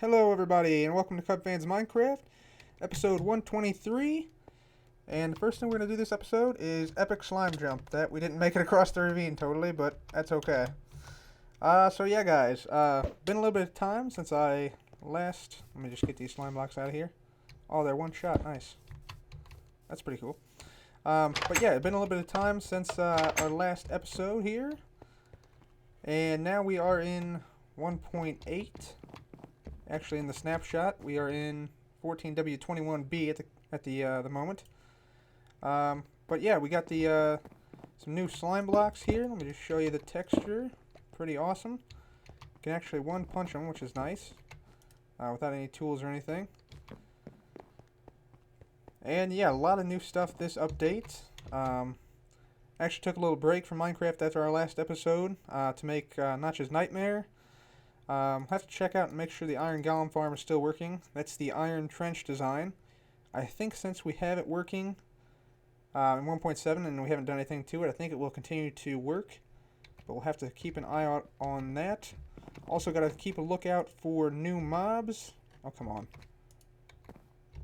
Hello everybody and welcome to CubFans Minecraft, episode 123. And the first thing we're going to do this episode is Epic Slime Jump. That we didn't make it across the ravine totally, but that's okay. So yeah guys, been a little bit of time since I last... Let me just get these slime blocks out of here. Oh, they're one shot, nice. That's pretty cool. But yeah, it's been a little bit of time since our last episode here. And now we are in 1.8. Actually, in the snapshot, we are in 14W21B at the moment. But yeah, we got the some new slime blocks here. Let me just show you the texture. Pretty awesome. You can actually one punch them, which is nice, without any tools or anything. And yeah, a lot of new stuff this update. Actually took a little break from Minecraft after our last episode to make Notch's Nightmare. Have to check out and make sure the iron golem farm is still working. That's the iron trench design. I think since we have it working in 1.7 and we haven't done anything to it, I think it will continue to work. But we'll have to keep an eye out on that. Also got to keep a lookout for new mobs. Oh, come on.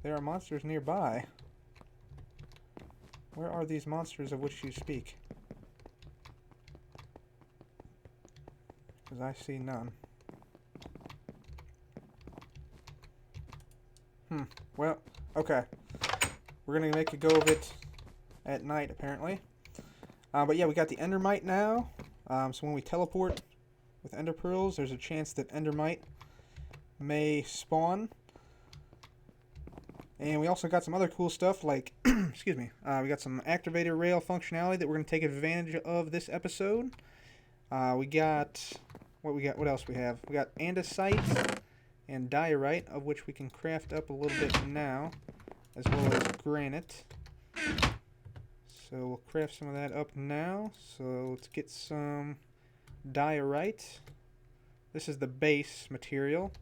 There are monsters nearby. Where are these monsters of which you speak? Because I see none. Well, okay. We're going to make a go of it at night, apparently. But yeah, we got the Endermite now. So when we teleport with Ender Pearls, there's a chance that Endermite may spawn. And we also got some other cool stuff like, excuse me, we got some activator rail functionality that we're going to take advantage of this episode. What else we have? We got andesite and diorite, of which we can craft up a little bit now, as well as granite. So we'll craft some of that up now. So let's get some diorite. This is the base material.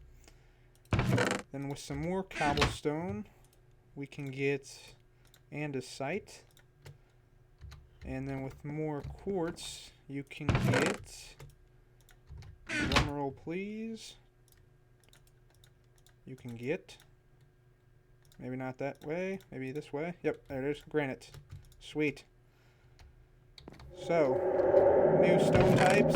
Then with some more cobblestone, we can get andesite. And then with more quartz, you can get, drumroll please, you can get, maybe not that way, maybe this way. Yep, there it is, granite. Sweet. So, new stone types.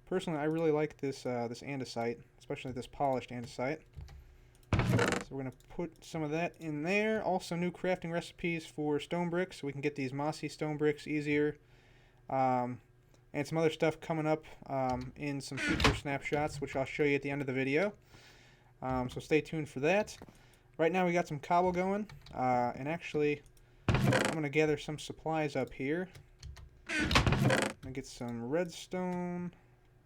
Personally, I really like this this andesite, especially this polished andesite. So we're going to put some of that in there. Also, new crafting recipes for stone bricks, so we can get these mossy stone bricks easier. And some other stuff coming up in some future snapshots, which I'll show you at the end of the video. So stay tuned for that. Right now we got some cobble going, and actually I'm going to gather some supplies up here. I'm going to get some redstone.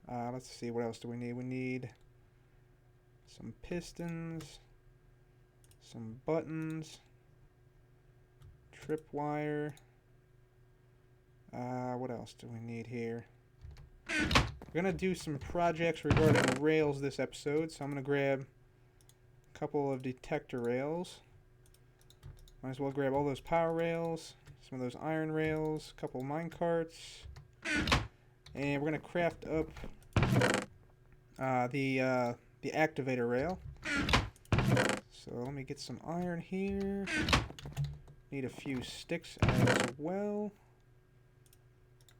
Let's see, what else do we need? We need some pistons, some buttons, tripwire. What else do we need here? We're going to do some projects regarding rails this episode, so I'm going to grab a couple of detector rails. Might as well grab all those power rails, some of those iron rails, a couple mine carts, and we're going to craft up the activator rail. So let me get some iron here. Need a few sticks as well.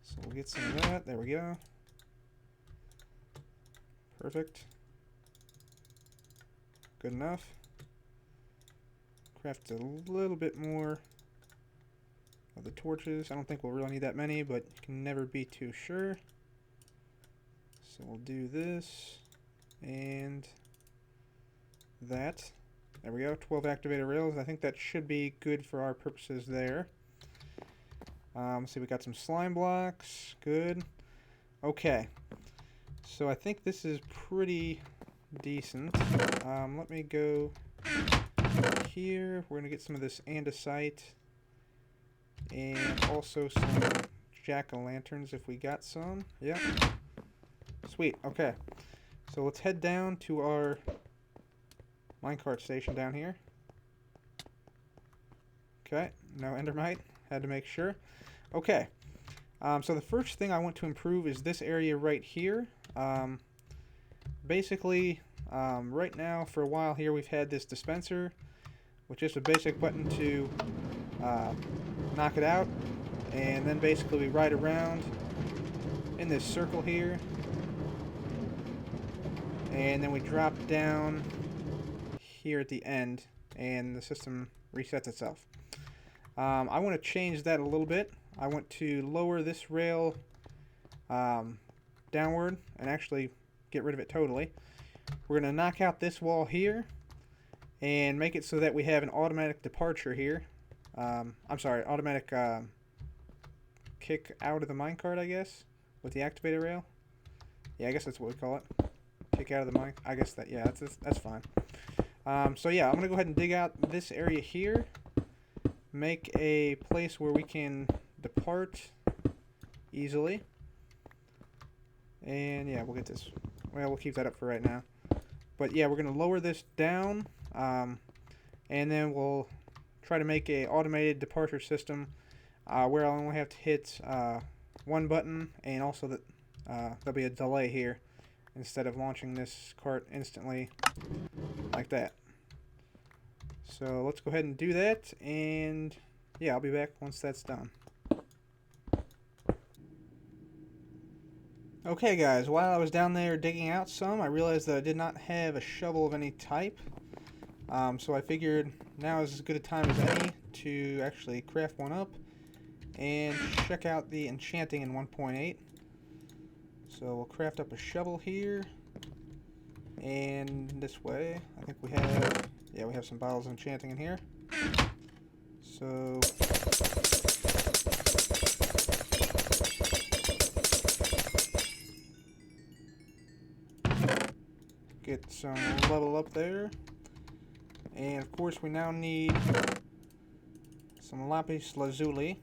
So we'll get some of that. There we go. Perfect. Good enough. Craft a little bit more of the torches. I don't think we'll really need that many, but you can never be too sure. So we'll do this and that. There we go, 12 activator rails. I think that should be good for our purposes there. See, we got some slime blocks. Good. Okay. So I think this is pretty decent. Let me go here. We're going to get some of this andesite. And also some jack-o'-lanterns if we got some. Yeah. Sweet. Okay. So let's head down to our minecart station down here. Okay. No endermite. Had to make sure. Okay. So the first thing I want to improve is this area right here. Basically, Right now, for a while here, we've had this dispenser with just a basic button to knock it out, and then basically we ride around in this circle here, and then we drop down here at the end, and the system resets itself. I want to change that a little bit. I want to lower this rail downward and actually get rid of it totally. We're going to knock out this wall here and make it so that we have an automatic departure here. I'm sorry, automatic kick out of the minecart, I guess, with the activator rail. Yeah, I guess that's what we call it. Kick out of the mine. I guess that, yeah, that's fine. So yeah, I'm going to go ahead and dig out this area here. Make a place where we can depart easily. And yeah, we'll get this. Well, we'll keep that up for right now. But yeah, we're going to lower this down. And then we'll try to make a automated departure system where I'll only have to hit one button, and also that there'll be a delay here instead of launching this cart instantly like that. So let's go ahead and do that, and yeah, I'll be back once that's done. Okay guys, while I was down there digging out some, I realized that I did not have a shovel of any type. So I figured now is as good a time as any to actually craft one up and check out the enchanting in 1.8. So we'll craft up a shovel here, and this way, I think we have, yeah, we have some bottles of enchanting in here. So get some level up there. And of course we now need some lapis lazuli.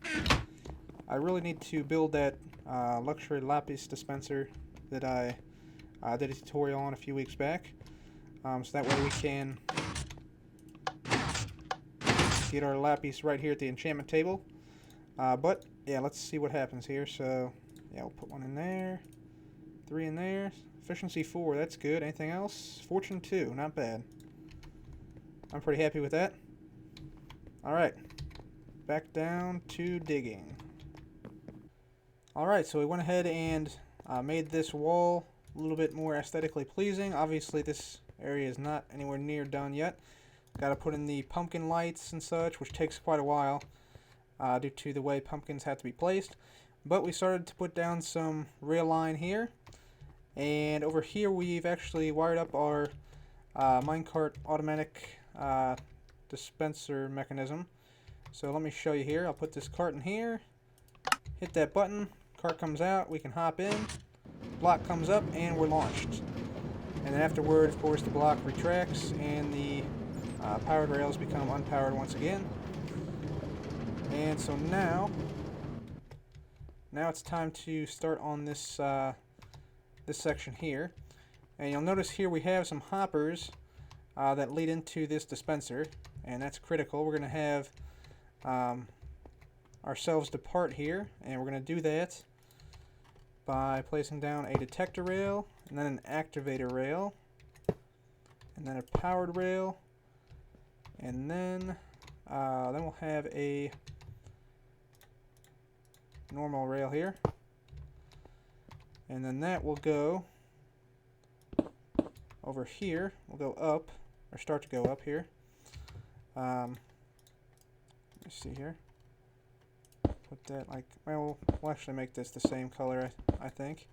I really need to build that luxury lapis dispenser that I did a tutorial on a few weeks back. So that way we can get our lapis right here at the enchantment table. But yeah, let's see what happens here. So yeah, we'll put one in there, 3 in there, efficiency 4, that's good. Anything else? Fortune 2, not bad. I'm pretty happy with that. Alright, back down to digging. Alright, so we went ahead and made this wall a little bit more aesthetically pleasing. Obviously this area is not anywhere near done yet. Got to put in the pumpkin lights and such, which takes quite a while due to the way pumpkins have to be placed. But we started to put down some rail line here. And over here we've actually wired up our minecart automatic dispenser mechanism. So let me show you here. I'll put this cart in here, hit that button, cart comes out, we can hop in, block comes up, and we're launched. And then afterward, of course, the block retracts and the powered rails become unpowered once again. And so now it's time to start on this this section here. And you'll notice here we have some hoppers that lead into this dispenser, and that's critical. We're going to have ourselves depart here, and we're going to do that by placing down a detector rail, and then an activator rail, and then a powered rail, and then we'll have a normal rail here, and then that will go over here. We'll go up, or start to go up here. Let's see here. Put that like, well, we'll actually make this the same color, I think,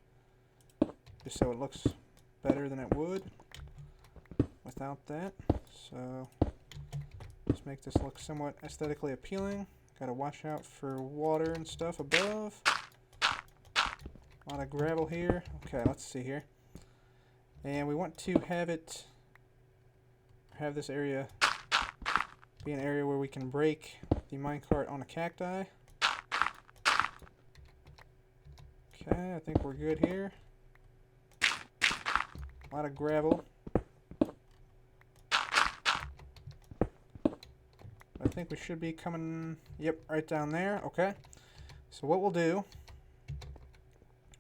just so it looks better than it would without that. So just make this look somewhat aesthetically appealing. Gotta watch out for water and stuff above. A lot of gravel here. Okay, let's see here. And we want to have this area be an area where we can break the minecart on a cacti. Okay, I think we're good here. A lot of gravel. I think we should be coming, yep, right down there. Okay. So what we'll do,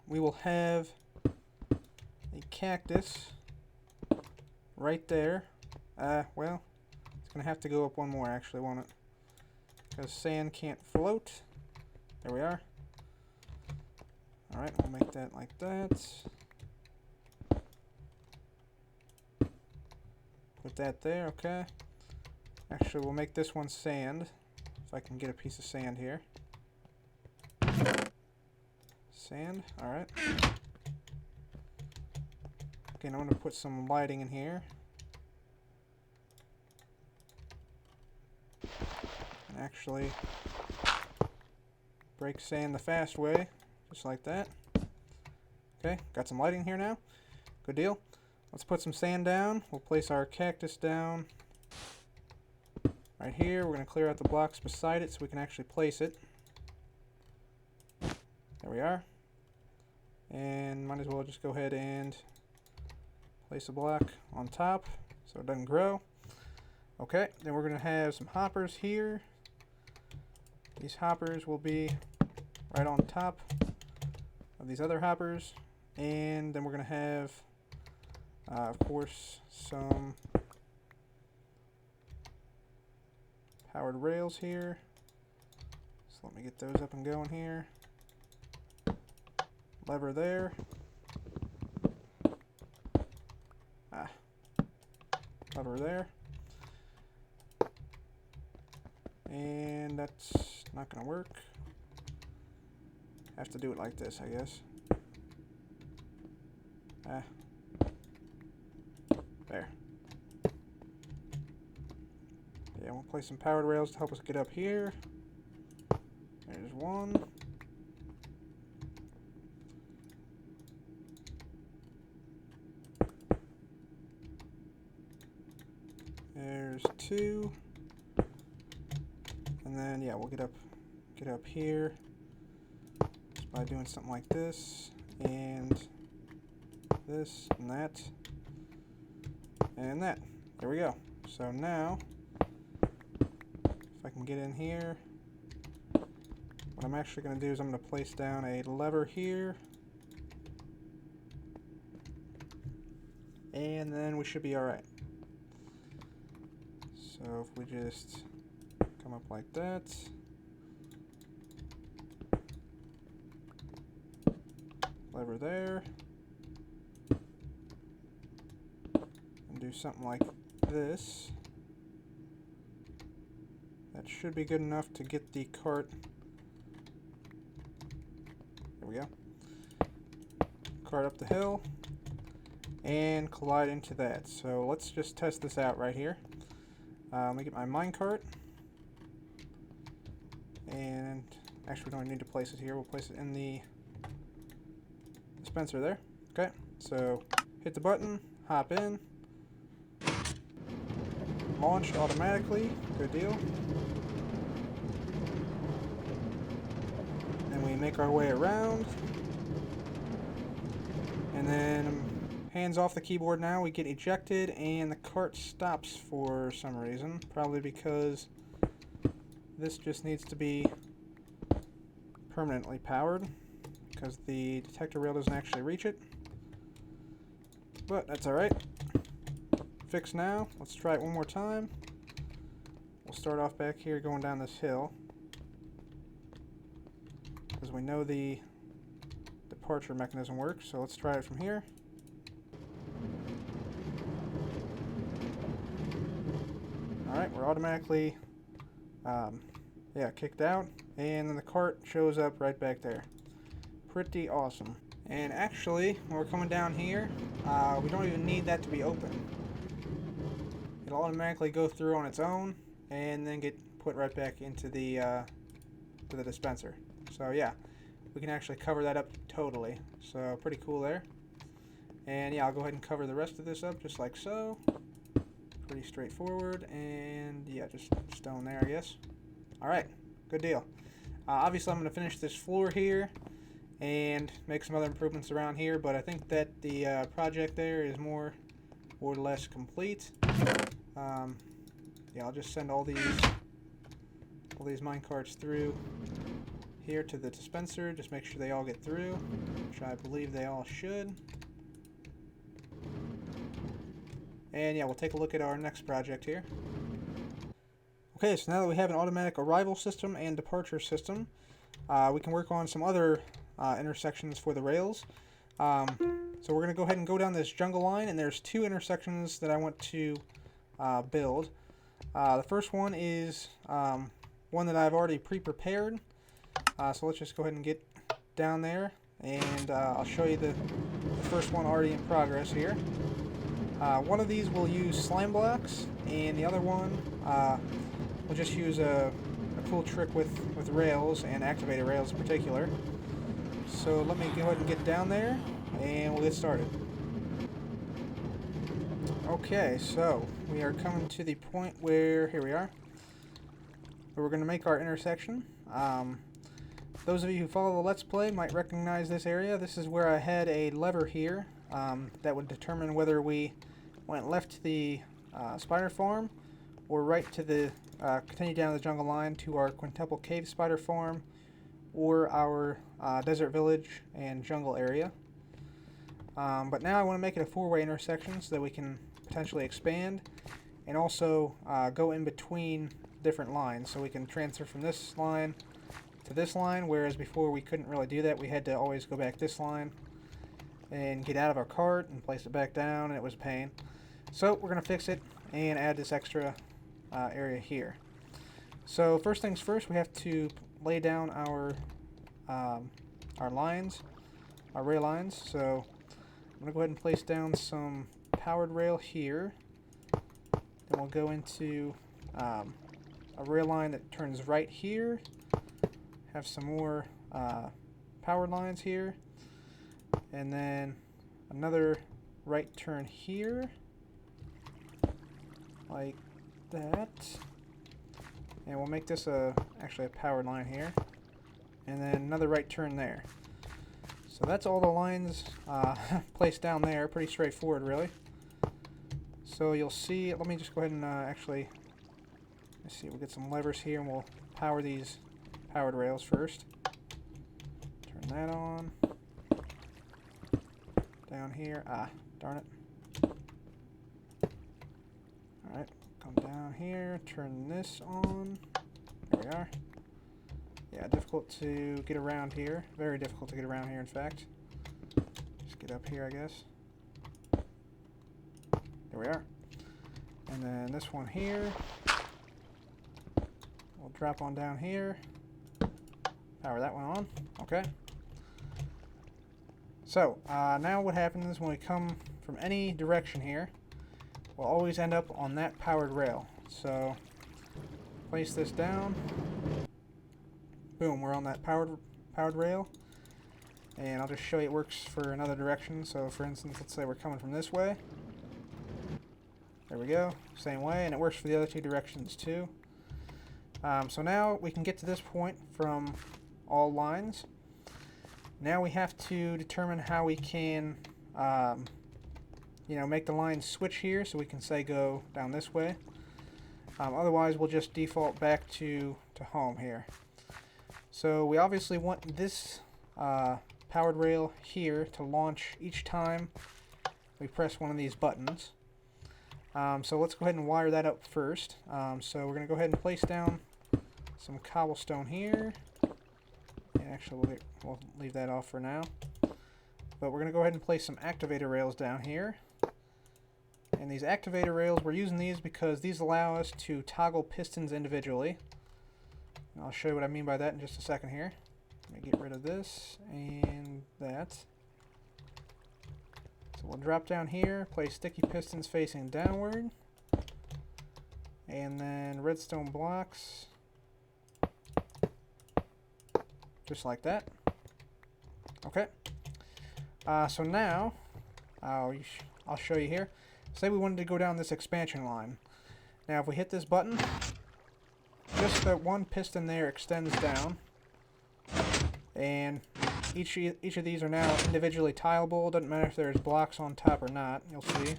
we will have a cactus right there. Well, it's gonna have to go up one more actually, won't it? Because sand can't float. There we are. Alright, we'll make that like that. Put that there, okay. Actually, we'll make this one sand. If I can get a piece of sand here. Sand, alright. Okay, now I'm going to put some lighting in here. And actually break sand the fast way, just like that. Okay, got some lighting here now. Good deal. Let's put some sand down. We'll place our cactus down right here. We're going to clear out the blocks beside it so we can actually place it. There we are. And might as well just go ahead and place a block on top so it doesn't grow. Okay, then we're going to have some hoppers here. These hoppers will be right on top of these other hoppers. And then we're going to have, of course, some powered rails here. So let me get those up and going here. Lever there. Lever there. And that's not going to work. Have to do it like this, I guess. There. Yeah, we'll place some powered rails to help us get up here. There's one. There's two. And then yeah, we'll get up here just by doing something like this and this and that and that. There we go. So now if I can get in here, what I'm actually going to do is I'm going to place down a lever here, and then we should be alright. So if we just come up like that, lever there, and do something like this, that should be good enough to get the cart. There we go. Cart up the hill and collide into that. So let's just test this out right here. Let me get my minecart. And actually, we don't need to place it here. We'll place it in the dispenser there. Okay, so hit the button, hop in. Launched automatically. Good deal. Then we make our way around. And then hands off the keyboard now, we get ejected and the cart stops for some reason. Probably because this just needs to be permanently powered because the detector rail doesn't actually reach it. But that's alright. Fixed now. Let's try it one more time. We'll start off back here going down this hill because we know the departure mechanism works. So let's try it from here. Alright, we're automatically kicked out, and then the cart shows up right back there. Pretty awesome. And actually, when we're coming down here, we don't even need that to be open. It'll automatically go through on its own, and then get put right back into the to the dispenser. So yeah, we can actually cover that up totally. So pretty cool there. And yeah, I'll go ahead and cover the rest of this up just like so. Pretty straightforward, and yeah, just stone there, I guess. Alright, good deal. Obviously, I'm going to finish this floor here and make some other improvements around here, but I think that the project there is more or less complete. Yeah, I'll just send all these minecarts through here to the dispenser. Just make sure they all get through, which I believe they all should. And yeah, we'll take a look at our next project here. Okay, so now that we have an automatic arrival system and departure system, we can work on some other intersections for the rails. So we're going to go ahead and go down this jungle line, and there's two intersections that I want to build. The first one is one that I've already pre-prepared. So let's just go ahead and get down there, and I'll show you the first one already in progress here. One of these will use slime blocks, and the other one will just use a cool trick with rails, and activated rails in particular. So let me go ahead and get down there, and we'll get started. Okay, so we are coming to the point where, here we are, where we're going to make our intersection. Those of you who follow the Let's Play might recognize this area. This is where I had a lever here that would determine whether we went left to the spider farm or right to the, continue down the jungle line to our Quintuple Cave spider farm or our desert village and jungle area. But now I want to make it a four-way intersection so that we can potentially expand and also go in between different lines, so we can transfer from this line to this line, whereas before we couldn't really do that. We had to always go back this line and get out of our cart and place it back down, and it was a pain. So we're going to fix it and add this extra area here. So first things first, we have to lay down our lines, our rail lines. So I'm going to go ahead and place down some powered rail here. Then we'll go into a rail line that turns right here. Have some more powered lines here. And then another right turn here. Like that. And we'll make this actually a powered line here. And then another right turn there. So that's all the lines placed down there. Pretty straightforward, really. So you'll see, let me just go ahead and actually, let's see, we'll get some levers here and we'll power these powered rails first. Turn that on. Down here, darn it. Alright, come down here, turn this on. There we are. Yeah, difficult to get around here. Very difficult to get around here, in fact. Just get up here, I guess. There we are. And then this one here. We'll drop on down here. Power that one on. Okay. So, now what happens when we come from any direction here, we'll always end up on that powered rail. So, place this down. Boom, we're on that powered rail. And I'll just show you it works for another direction. So, for instance, let's say we're coming from this way. There we go, same way, and it works for the other two directions too. So now we can get to this point from all lines. Now we have to determine how we can, make the lines switch here, so we can say go down this way. Otherwise, we'll just default back to home here. So we obviously want this powered rail here to launch each time we press one of these buttons. So let's go ahead and wire that up first. So we're going to go ahead and place down some cobblestone here. And actually, we'll leave that off for now. But we're going to go ahead and place some activator rails down here. And these activator rails, we're using these because these allow us to toggle pistons individually. And I'll show you what I mean by that in just a second here. Let me get rid of this and that. So we'll drop down here, place sticky pistons facing downward, and then redstone blocks, just like that. Okay. So now, I'll show you here. Say we wanted to go down this expansion line. Now if we hit this button, just that one piston there extends down, and each of these are now individually tileable. Doesn't matter if there's blocks on top or not. You'll see.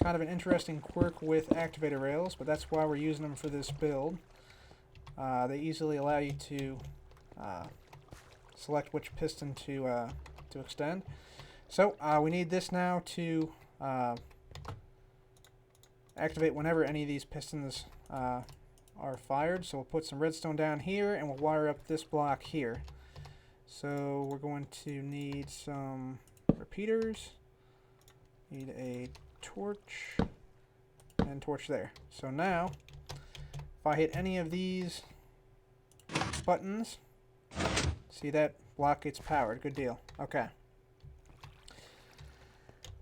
Kind of an interesting quirk with activator rails, but that's why we're using them for this build. They easily allow you to select which piston to extend. So we need this now to activate whenever any of these pistons are fired. So we'll put some redstone down here and we'll wire up this block here. So we're going to need some repeaters, need a torch, and torch there. So now, if I hit any of these buttons, see that block gets powered. Good deal. Okay.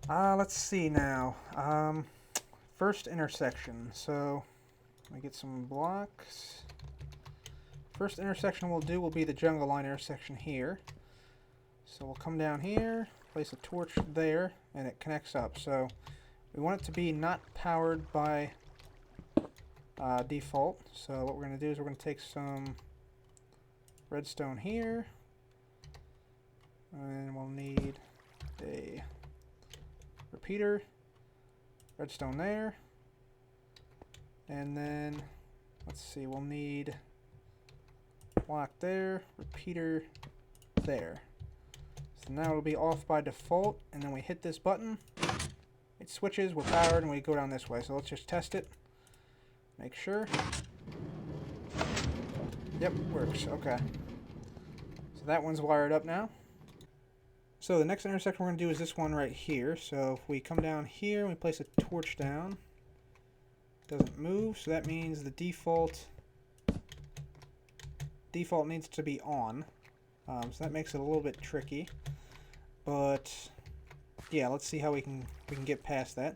Let's see now. First intersection. So, let me get some blocks. First intersection we'll do will be the jungle line intersection here. So we'll come down here, place a torch there, and it connects up. So we want it to be not powered by default. So what we're going to do is we're going to take some redstone here, and we'll need a repeater, redstone there, and then let's see, we'll need block there, repeater there. So now it'll be off by default, and then we hit this button, it switches, we're powered, and we go down this way. So let's just test it, make sure. Yep, works. Okay. So that one's wired up now. So the next intersection we're going to do is this one right here. So if we come down here and we place a torch down, it doesn't move, so that means the default needs to be on. So that makes it a little bit tricky. But yeah, let's see how we can get past that.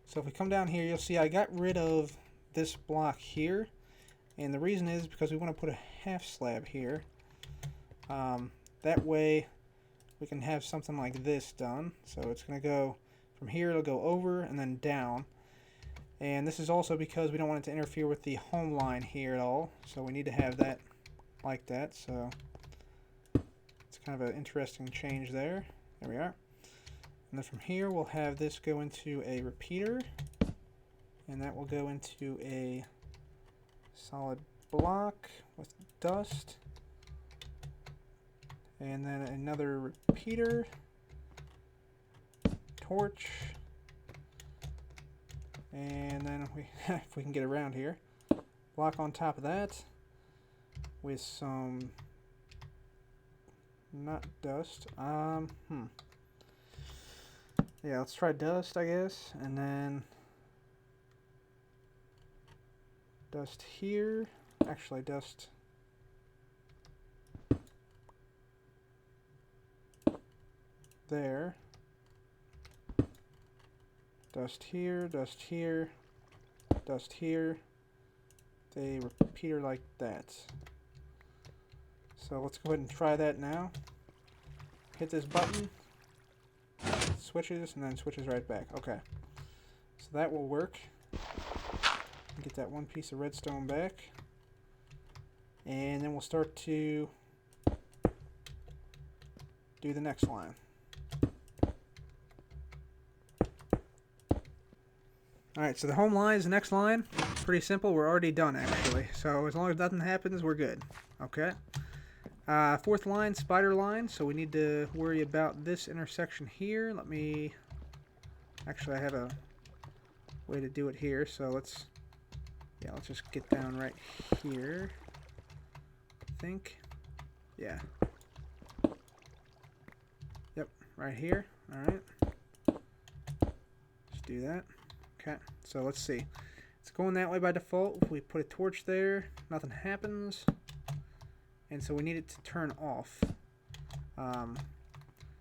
So if we come down here, you'll see I got rid of this block here. And the reason is because we want to put a half slab here. That way we can have something like this done. So it's going to go from here, it'll go over and then down. And this is also because we don't want it to interfere with the home line here at all. So we need to have that like that. So it's kind of an interesting change there. There we are. And then from here we'll have this go into a repeater. And that will go into a solid block with dust. And then another repeater, torch, and then if we can get around here, block on top of that with some, not dust, yeah, let's try dust, I guess, and then dust here, actually dust there, dust here, dust here, dust here, they repeater like that. So let's go ahead and try that now. Hit this button, switches, and then switches right back. Okay, so that will work. Get that one piece of redstone back, and then we'll start to do the next line. Alright, so the home line is the next line. Pretty simple. We're already done, actually. So as long as nothing happens, we're good. Okay. Fourth line, spider line. So we need to worry about this intersection here. Let me... Actually, I have a way to do it here. So let's just get down right here. I think. Yeah. Yep, right here. Alright. Just do that. Okay, so let's see. It's going that way by default. If we put a torch there, nothing happens. And so we need it to turn off.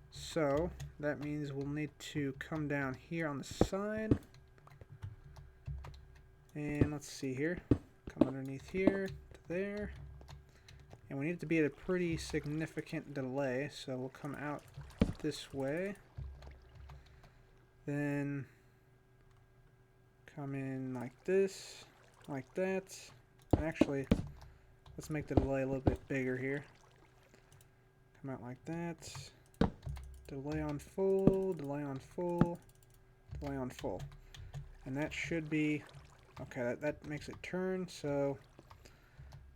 So that means we'll need to come down here on the side. And let's see here. Come underneath here to there. And we need it to be at a pretty significant delay. So we'll come out this way. Then come in like this, like that, and actually, let's make the delay a little bit bigger here. Come out like that, delay on full, delay on full, delay on full. And that should be, okay, that makes it turn, so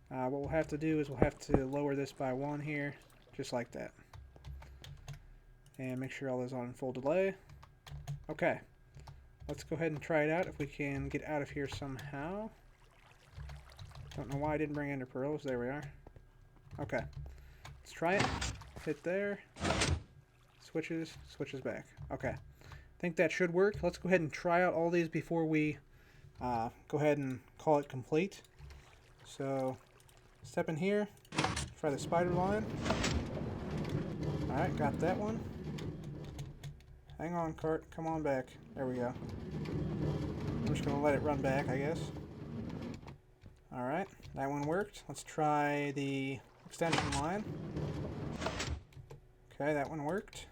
what we'll have to do is we'll have to lower this by 1 here, just like that. And make sure all those on full delay. Okay. Let's go ahead and try it out if we can get out of here somehow. Don't know why I didn't bring ender pearls. There we are. Okay. Let's try it. Hit there. Switches. Switches back. Okay. I think that should work. Let's go ahead and try out all these before we go ahead and call it complete. So, step in here. Try the spider line. Alright, got that one. Hang on, cart. Come on back. There we go. I'm just going to let it run back, I guess. Alright, that one worked. Let's try the extension line. Okay, that one worked.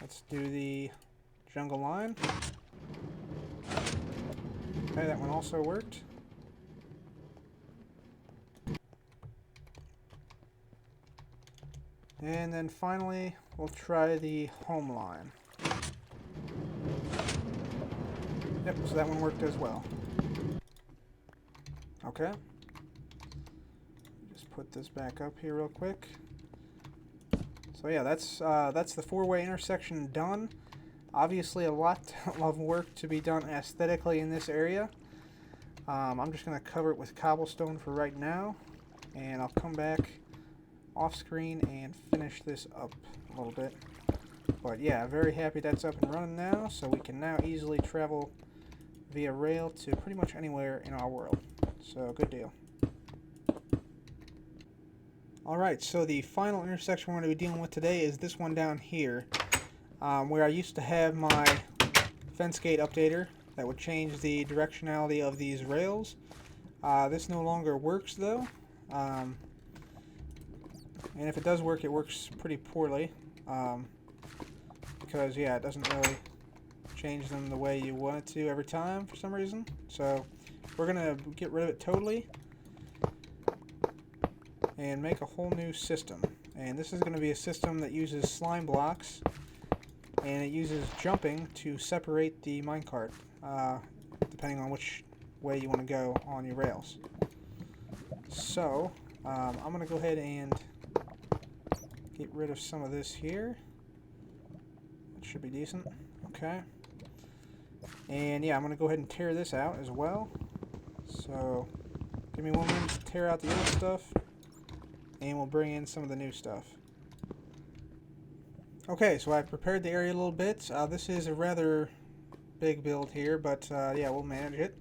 Let's do the jungle line. Okay, that one also worked. And then finally, we'll try the home line. Yep, so that one worked as well. Okay. Just put this back up here real quick. So yeah, that's the four-way intersection done. Obviously a lot of work to be done aesthetically in this area. I'm just going to cover it with cobblestone for right now. And I'll come back off screen and finish this up a little bit. But yeah, very happy that's up and running now. So we can now easily travel via rail to pretty much anywhere in our world. So good deal. Alright, so the final intersection we're going to be dealing with today is this one down here, where I used to have my fence gate updater that would change the directionality of these rails. This no longer works though, and if it does work, it works pretty poorly, because yeah, it doesn't really change them the way you want it to every time for some reason. So we're going to get rid of it totally and make a whole new system. And this is going to be a system that uses slime blocks, and it uses jumping to separate the minecart, depending on which way you want to go on your rails. So, I'm going to go ahead and get rid of some of this here. That should be decent. Okay. And yeah, I'm going to go ahead and tear this out as well. So, give me 1 minute to tear out the old stuff, and we'll bring in some of the new stuff. Okay, so I've prepared the area a little bit. This is a rather big build here, but yeah, we'll manage it.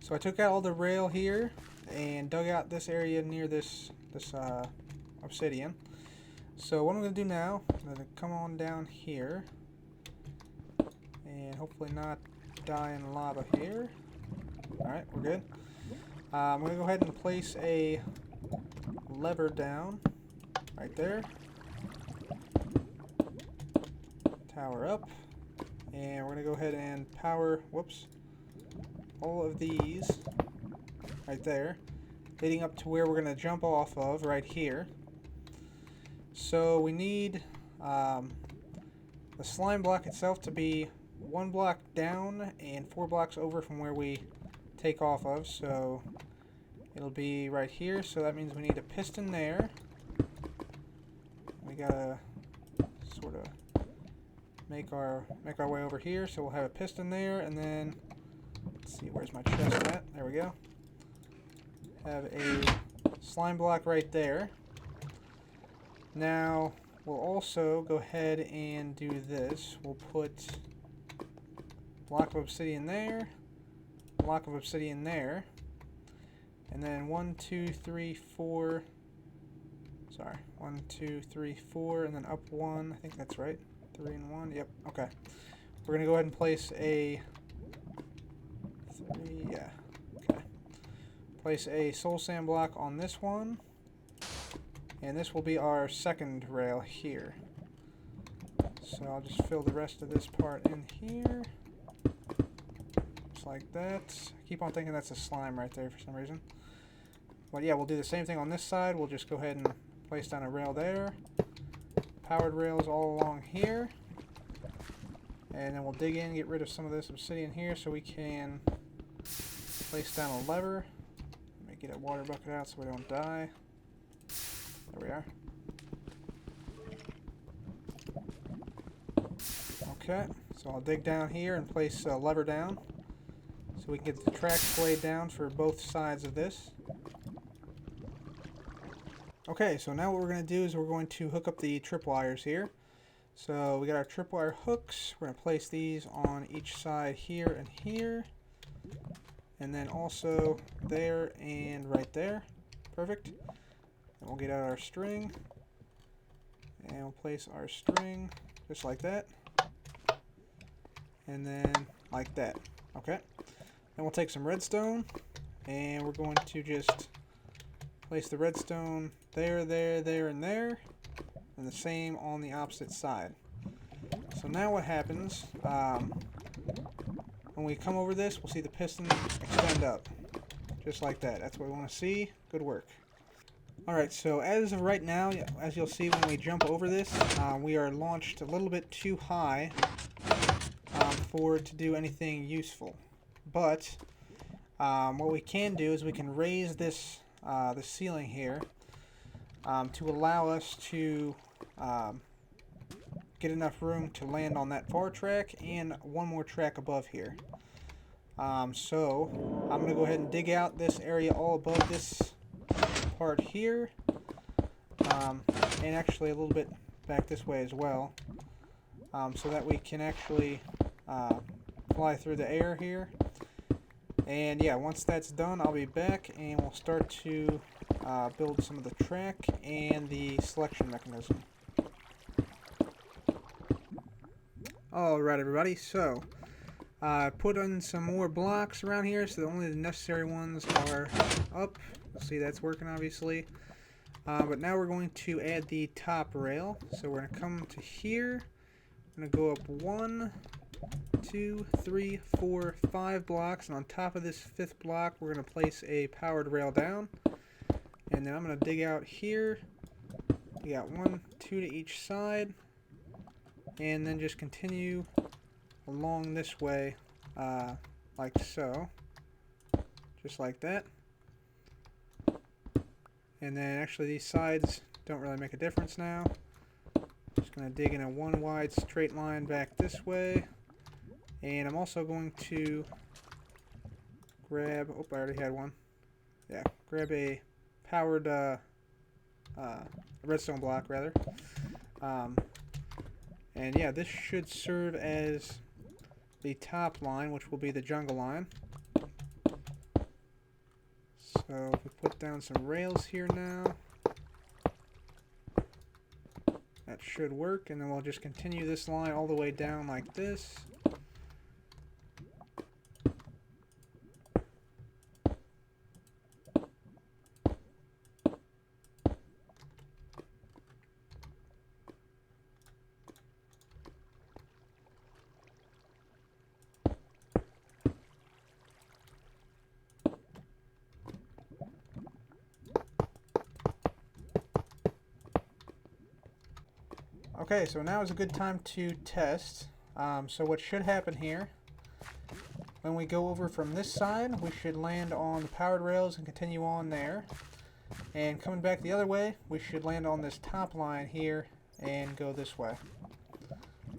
So I took out all the rail here and dug out this area near this obsidian. So what I'm going to do now, I'm going to come on down here and hopefully not die in lava here. Alright, we're good. I'm going to go ahead and place a lever down right there. Tower up. And we're going to go ahead and power, all of these right there, leading up to where we're going to jump off of right here. So we need the slime block itself to be 1 block down and 4 blocks over from where we take off of. So it'll be right here. So that means we need a piston there. We gotta sort of make our way over here. So we'll have a piston there, and then let's see, where's my chest at? There we go. Have a slime block right there. Now we'll also go ahead and do this. We'll put a block of obsidian there, block of obsidian there, and then 1, 2, 3, 4. Sorry, 1, 2, 3, 4, and then up 1. I think that's right. 3 and 1. Yep. Okay. We're gonna go ahead and place a 3. Yeah. Okay. Place a soul sand block on this one, and this will be our second rail here. So I'll just fill the rest of this part in here. Just like that. I keep on thinking that's a slime right there for some reason. But yeah, we'll do the same thing on this side. We'll just go ahead and place down a rail there. Powered rails all along here. And then we'll dig in, get rid of some of this obsidian here so we can place down a lever. Let me get a water bucket out so we don't die. There we are. Okay, So I'll dig down here and place a lever down so we can get the tracks laid down for both sides of this. Okay, so now what we're going to do is we're going to hook up the tripwires here. So we got our tripwire hooks. We're going to place these on each side here and here. And then also there and right there. Perfect. And we'll get out our string. And we'll place our string just like that. And then like that. Okay. Then we'll take some redstone. And we're going to just place the redstone there, there, there, and there. And the same on the opposite side. So now what happens, when we come over this, we'll see the piston extend up. Just like that. That's what we want to see. Good work. Alright, so as of right now, as you'll see when we jump over this, we are launched a little bit too high for it to do anything useful. But what we can do is we can raise this the ceiling here to allow us to get enough room to land on that far track and one more track above here. So I'm going to go ahead and dig out this area all above this part here, and actually a little bit back this way as well, so that we can actually fly through the air here. And yeah, once that's done, I'll be back and we'll start to build some of the track and the selection mechanism. Alright everybody, so I put in some more blocks around here so that only the necessary ones are up. You'll see that's working obviously. But now we're going to add the top rail. So we're going to come to here. We're going to go up 1, 2, 3, 4, 5 blocks, and on top of this 5th block we're going to place a powered rail down. And then I'm going to dig out here. You got 1, 2 to each side. And then just continue along this way, like so. Just like that. And then actually these sides don't really make a difference now. Just going to dig in a one wide straight line back this way. And I'm also going to grab, oh, I already had one. Yeah, grab a powered redstone block rather. And yeah, this should serve as the top line, which will be the jungle line. So if we put down some rails here now, that should work, and then we'll just continue this line all the way down like this. Okay, so now is a good time to test. So what should happen here, when we go over from this side, we should land on the powered rails and continue on there. And coming back the other way, we should land on this top line here and go this way.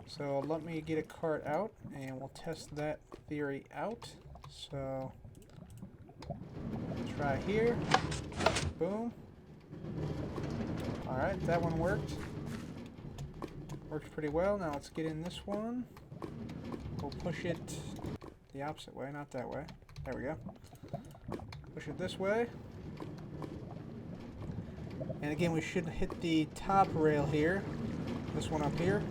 So let me get a cart out and we'll test that theory out. So try here. Boom. Alright, that one worked. Works pretty well. Now let's get in this one. We'll push it the opposite way, not that way. There we go. Push it this way. And again, we should hit the top rail here. This one up here.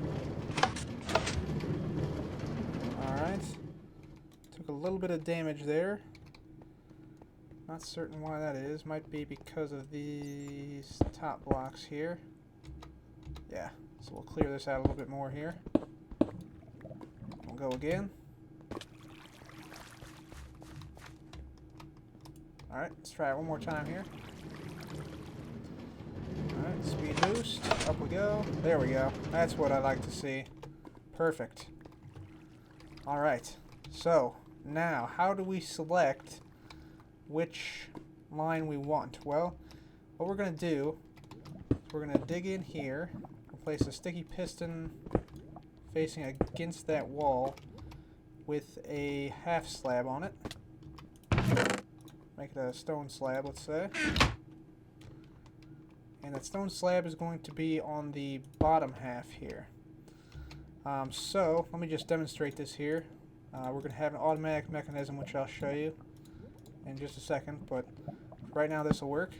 Alright. Took a little bit of damage there. Not certain why that is. Might be because of these top blocks here. Yeah. So we'll clear this out a little bit more here. We'll go again. Alright, let's try it one more time here. Alright, speed boost. Up we go. There we go. That's what I like to see. Perfect. Alright, so now how do we select which line we want? Well, what we're going to do is we're going to dig in here. Place a sticky piston facing against that wall with a half slab on it. Make it a stone slab, let's say. And that stone slab is going to be on the bottom half here. So, let me just demonstrate this here. We're going to have an automatic mechanism, which I'll show you in just a second, but right now this will work.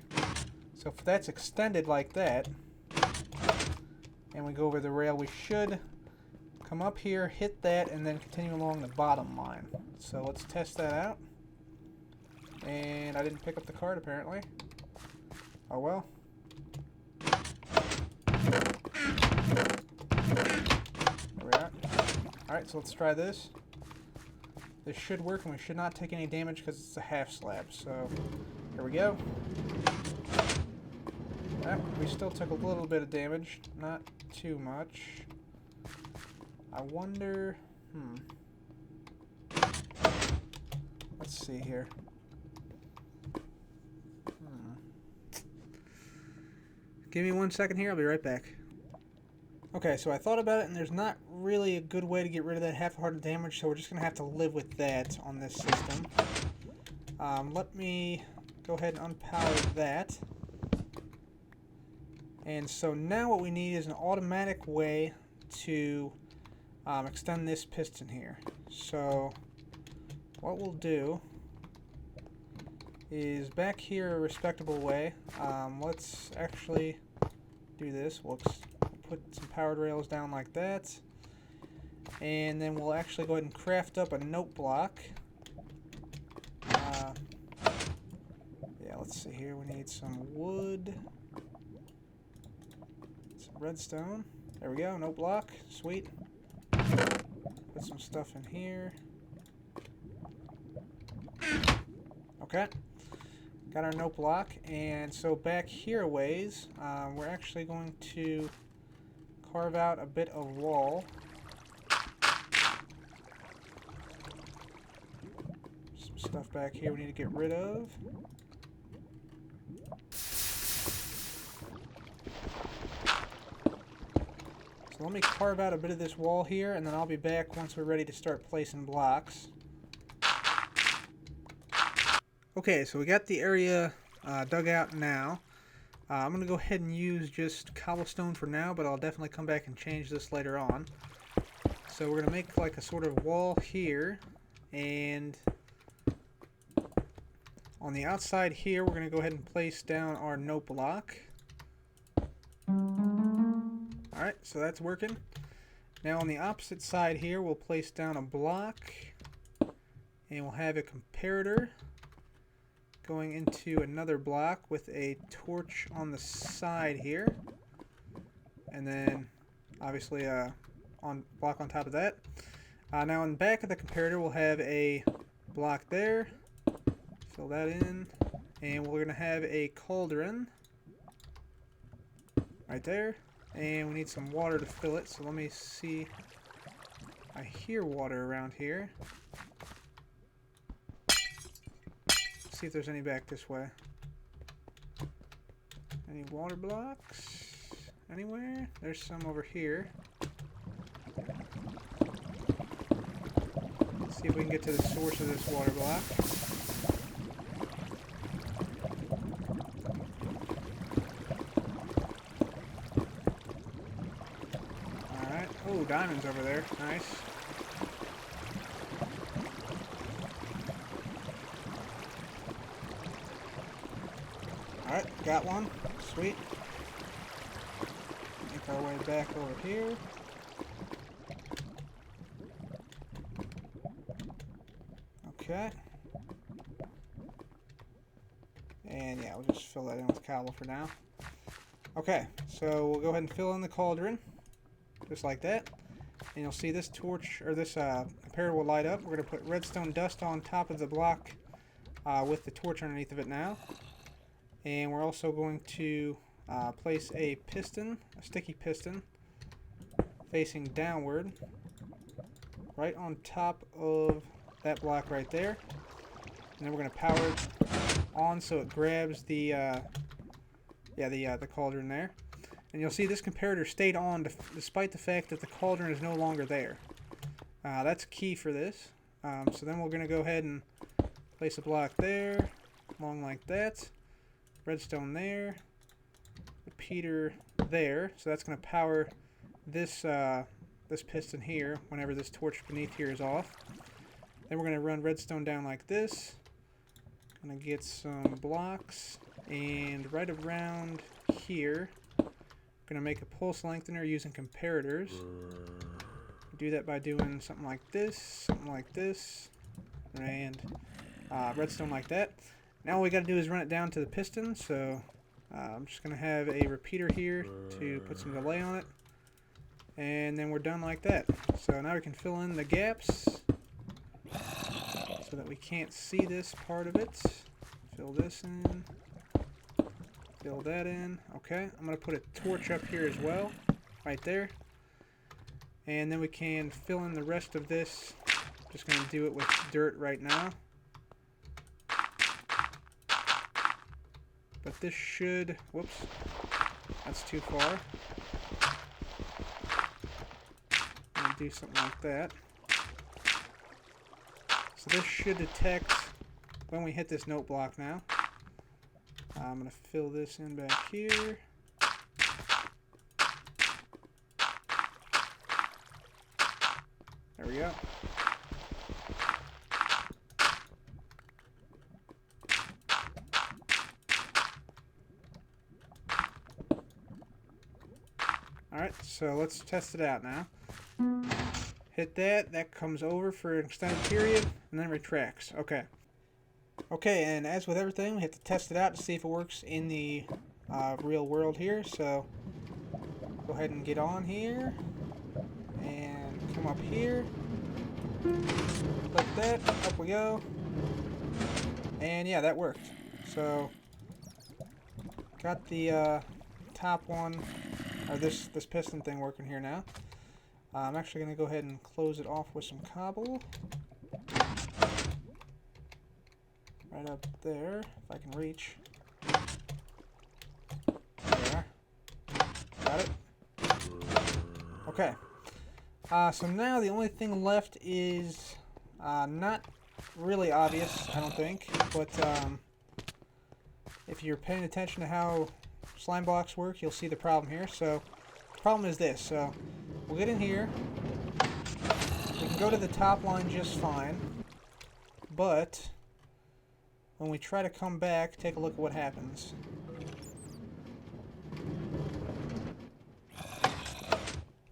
So if that's extended like that, and we go over the rail, we should come up here, hit that, and then continue along the bottom line. So let's test that out. And I didn't pick up the card, apparently. Oh well. There we are. Alright, so let's try this. This should work, and we should not take any damage because it's a half slab. So, here we go. We still took a little bit of damage, not too much. I wonder... Let's see here. Give me 1 second here, I'll be right back. Okay, so I thought about it, and there's not really a good way to get rid of that half-hearted damage, so we're just going to have to live with that on this system. Let me go ahead and unpower that. And so now what we need is an automatic way to extend this piston here. So what we'll do is back here a respectable way. Let's actually do this. We'll put some powered rails down like that, and then we'll actually go ahead and craft up a note block. Yeah, let's see here. We need some wood, some redstone. There we go, note block. Sweet. Put some stuff in here. Okay. Got our note block, and so back here a ways, we're actually going to carve out a bit of wall. Some stuff back here we need to get rid of. So let me carve out a bit of this wall here, and then I'll be back once we're ready to start placing blocks. Okay, so we got the area dug out now. I'm going to go ahead and use just cobblestone for now, but I'll definitely come back and change this later on. So we're going to make like a sort of wall here, and on the outside here we're going to go ahead and place down our note block. Alright, so that's working. Now on the opposite side here we'll place down a block, and we'll have a comparator going into another block with a torch on the side here, and then obviously block on top of that. Now in the back of the comparator we'll have a block there, fill that in, and we're going to have a cauldron right there, and we need some water to fill it. So let me see, I hear water around here. See if there's any back this way. Any water blocks anywhere? There's some over here. Let's see if we can get to the source of this water block. Alright. Oh, diamonds over there. Nice. Alright, got one. Sweet. Make our way back over here. Okay. And yeah, we'll just fill that in with cobble for now. Okay, so we'll go ahead and fill in the cauldron. Just like that. And you'll see this torch, or this comparator will light up. We're going to put redstone dust on top of the block with the torch underneath of it now. And we're also going to place a piston, a sticky piston, facing downward, right on top of that block right there. And then we're going to power it on so it grabs the cauldron there. And you'll see this comparator stayed on despite the fact that the cauldron is no longer there. That's key for this. So then we're going to go ahead and place a block there, along like that. Redstone there. Repeater there. So that's going to power this this piston here whenever this torch beneath here is off. Then we're going to run redstone down like this. Going to get some blocks, and right around here, going to make a pulse lengthener using comparators. Do that by doing something like this, and redstone like that. Now all we got to do is run it down to the piston, so I'm just going to have a repeater here to put some delay on it. And then we're done like that. So now we can fill in the gaps so that we can't see this part of it. Fill this in. Fill that in. Okay, I'm going to put a torch up here as well, right there. And then we can fill in the rest of this. Just going to do it with dirt right now. But this should, whoops, that's too far. I'm going to do something like that. So this should detect when we hit this note block now. I'm going to fill this in back here. There we go. Alright, so let's test it out now. Hit that, that comes over for an extended period, and then retracts. Okay. Okay, and as with everything, we have to test it out to see if it works in the real world here. So, go ahead and get on here, and come up here. Click that, up we go. And yeah, that worked. So, got the top one, or this piston thing working here now. I'm actually going to go ahead and close it off with some cobble. Right up there, if I can reach. There. Got it. Okay. So now the only thing left is not really obvious, I don't think, but if you're paying attention to how slime blocks work, you'll see the problem here. So the problem is this. So we'll get in here. We can go to the top line just fine, but when we try to come back, take a look at what happens.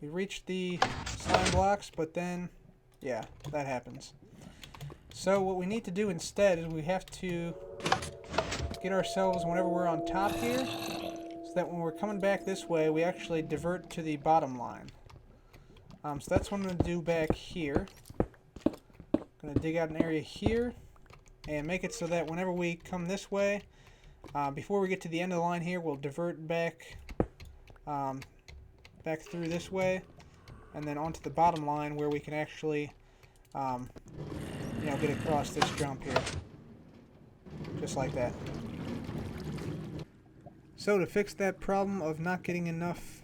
We reach the slime blocks, but then, yeah, that happens. So what we need to do instead is we have to get ourselves, whenever we're on top here, so that when we're coming back this way, we actually divert to the bottom line. So that's what I'm going to do back here. I'm going to dig out an area here and make it so that whenever we come this way, before we get to the end of the line here, we'll divert back back through this way, and then onto the bottom line where we can actually you know, get across this jump here. Just like that. So to fix that problem of not getting enough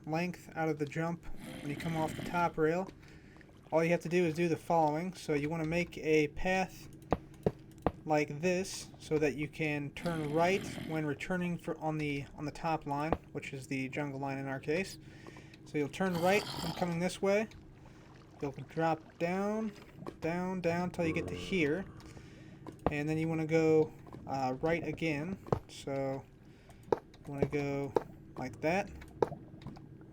length out of the jump when you come off the top rail, all you have to do is do the following. So you want to make a path like this so that you can turn right when returning on the top line, which is the jungle line in our case. So you'll turn right when coming this way. You'll drop down, down, down till you get to here, and then you want to go right again. So you want to go like that.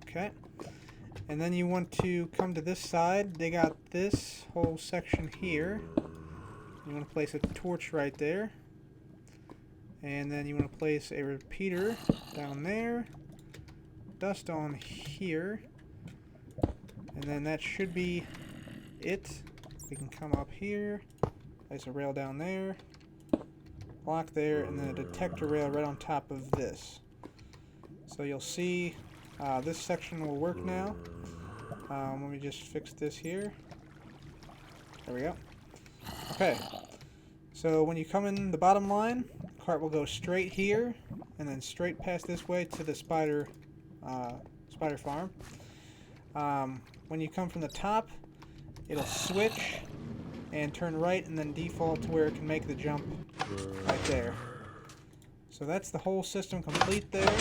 Okay. And then you want to come to this side. They got this whole section here. You want to place a torch right there. And then you want to place a repeater down there. Dust on here. And then that should be it. We can come up here. Place a rail down there. Block there. And then a detector rail right on top of this. So you'll see this section will work now. Let me just fix this here. There we go. Okay, so when you come in the bottom line, the cart will go straight here, and then straight past this way to the spider spider farm. When you come from the top, it'll switch and turn right and then default to where it can make the jump right there. So that's the whole system complete there.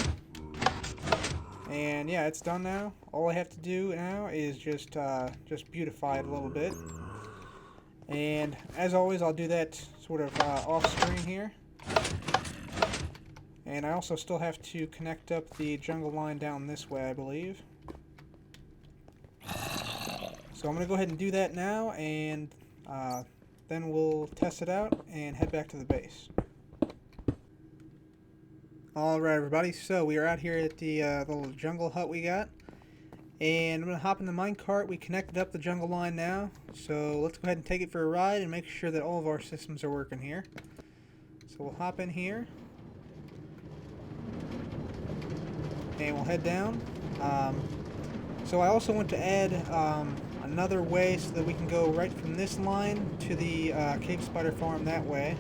And yeah, it's done now. All I have to do now is just beautify it a little bit. And as always, I'll do that sort of off screen here. And I also still have to connect up the jungle line down this way, I believe. So I'm going to go ahead and do that now, and then we'll test it out and head back to the base. Alright everybody, so we are out here at the little jungle hut we got. And I'm going to hop in the minecart. We connected up the jungle line now. So let's go ahead and take it for a ride and make sure that all of our systems are working here. So we'll hop in here. And we'll head down. So I also want to add another way so that we can go right from this line to the cave spider farm that way.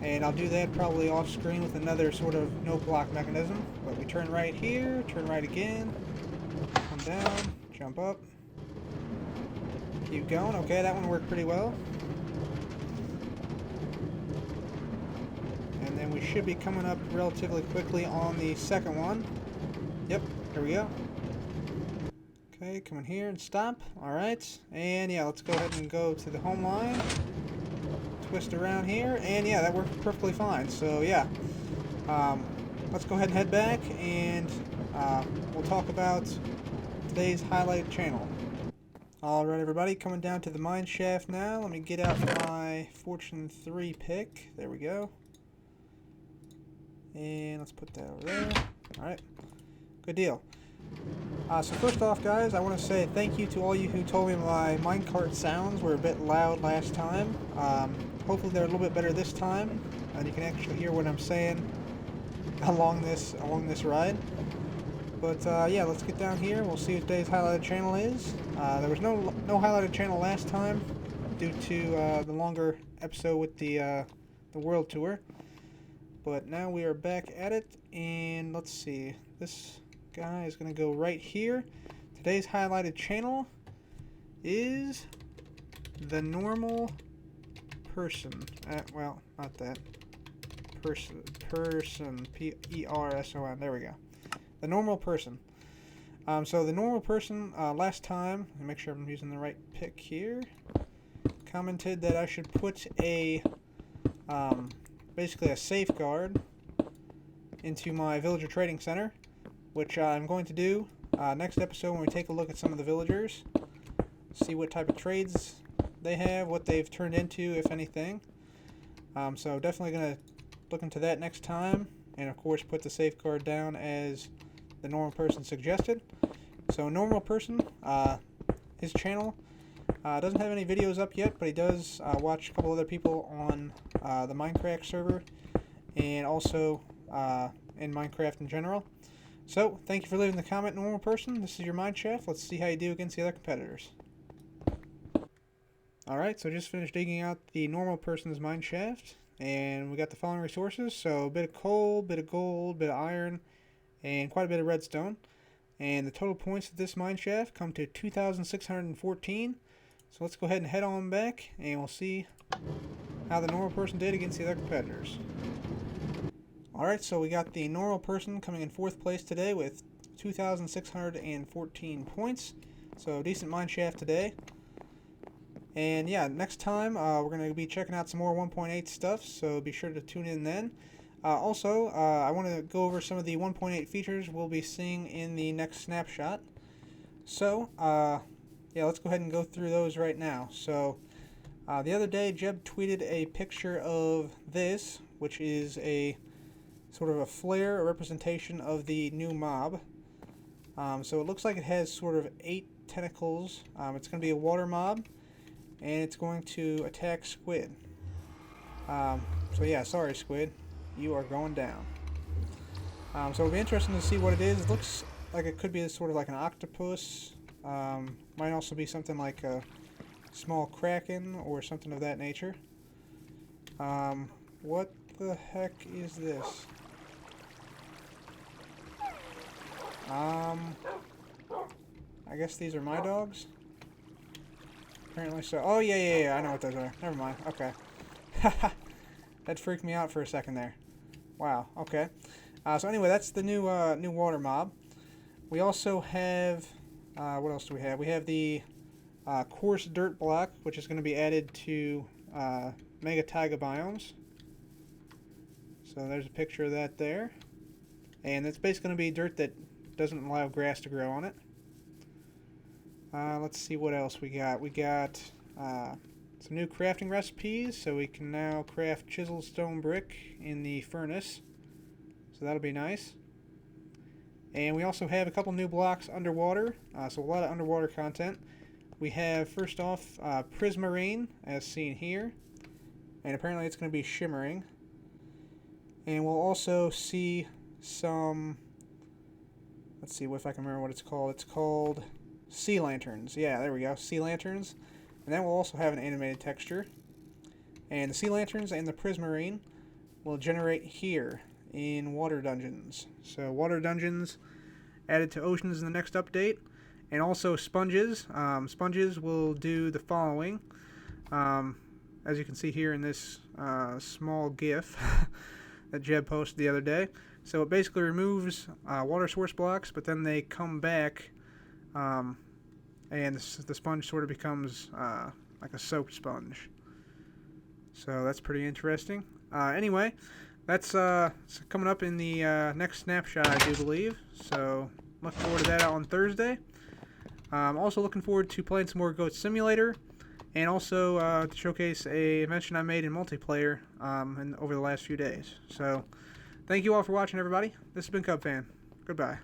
And I'll do that probably off screen with another sort of no block mechanism. But we turn right here, turn right again, come down, jump up, keep going. Okay, that one worked pretty well. And then we should be coming up relatively quickly on the second one. Yep, here we go. Okay, come in here and stop. Alright, and yeah, let's go ahead and go to the home line. Twist around here, and yeah, that worked perfectly fine. So yeah, let's go ahead and head back, and we'll talk about today's highlighted channel. Alright everybody, coming down to the mine shaft now. Let me get out my Fortune 3 pick. There we go. And let's put that over there. Alright, good deal. So first off, guys, I want to say thank you to all you who told me my minecart sounds were a bit loud last time. Hopefully they're a little bit better this time, and you can actually hear what I'm saying along this ride. But yeah, let's get down here. We'll see what today's highlighted channel is. There was no highlighted channel last time due to the longer episode with the world tour. But now we are back at it, and let's see. This guy is going to go right here. Today's highlighted channel is the normal person. Well, not that. Person. P-E-R-S-O-N. There we go. The normal person. So the normal person last time, let me make sure I'm using the right pick here, commented that I should put a basically a safeguard into my villager trading center, which I'm going to do next episode when we take a look at some of the villagers, see what type of trades they have, what they've turned into, if anything. So definitely going to look into that next time, and of course put the safeguard down as the normal person suggested. So normal person, his channel doesn't have any videos up yet, but he does watch a couple other people on the Minecraft server, and also in Minecraft in general. So, thank you for leaving the comment, normal person. This is your Mineshaft. Let's see how you do against the other competitors. Alright, so just finished digging out the normal person's Mineshaft, and we got the following resources. So, a bit of coal, bit of gold, bit of iron, and quite a bit of redstone. And the total points of this Mineshaft come to 2,614. So let's go ahead and head on back, and we'll see how the normal person did against the other competitors. Alright, so we got the normal person coming in 4th place today with 2,614 points. So decent mineshaft today. And yeah, next time we're going to be checking out some more 1.8 stuff, so be sure to tune in then. Also, I want to go over some of the 1.8 features we'll be seeing in the next snapshot. So, yeah, let's go ahead and go through those right now. So, the other day, Jeb tweeted a picture of this, which is a sort of a flare, a representation of the new mob. So it looks like it has sort of 8 tentacles. It's going to be a water mob, and it's going to attack Squid. So yeah, sorry Squid, you are going down. So it'll be interesting to see what it is. It looks like it could be sort of like an octopus. Might also be something like a small kraken or something of that nature. What the heck is this? Um, I guess these are my dogs? Apparently so. Oh, yeah, I know what those are. Never mind. Okay. That freaked me out for a second there. Wow, okay. So anyway, that's the new new water mob. We also have, what else do we have? We have the coarse dirt block, which is going to be added to Mega Taiga biomes. So there's a picture of that there. And it's basically going to be dirt that doesn't allow grass to grow on it. Let's see what else we got. We got some new crafting recipes, so we can now craft chiseled stone brick in the furnace. So that'll be nice. And we also have a couple new blocks underwater, so a lot of underwater content. We have, first off, Prismarine, as seen here. And apparently it's going to be shimmering. And we'll also see some, let's see if I can remember what it's called. It's called Sea Lanterns. Yeah, there we go, Sea Lanterns. And that will also have an animated texture. And the Sea Lanterns and the Prismarine will generate here in Water Dungeons. So Water Dungeons added to Oceans in the next update. And also Sponges. Sponges will do the following. As you can see here in this small GIF that Jeb posted the other day. So it basically removes water source blocks, but then they come back, and the sponge sort of becomes like a soap sponge. So that's pretty interesting. Anyway, that's coming up in the next snapshot, I do believe. So look forward to that on Thursday. Also looking forward to playing some more Goat Simulator, and also to showcase a invention I made in multiplayer over the last few days. So thank you all for watching, everybody. This has been Cub Fan. Goodbye.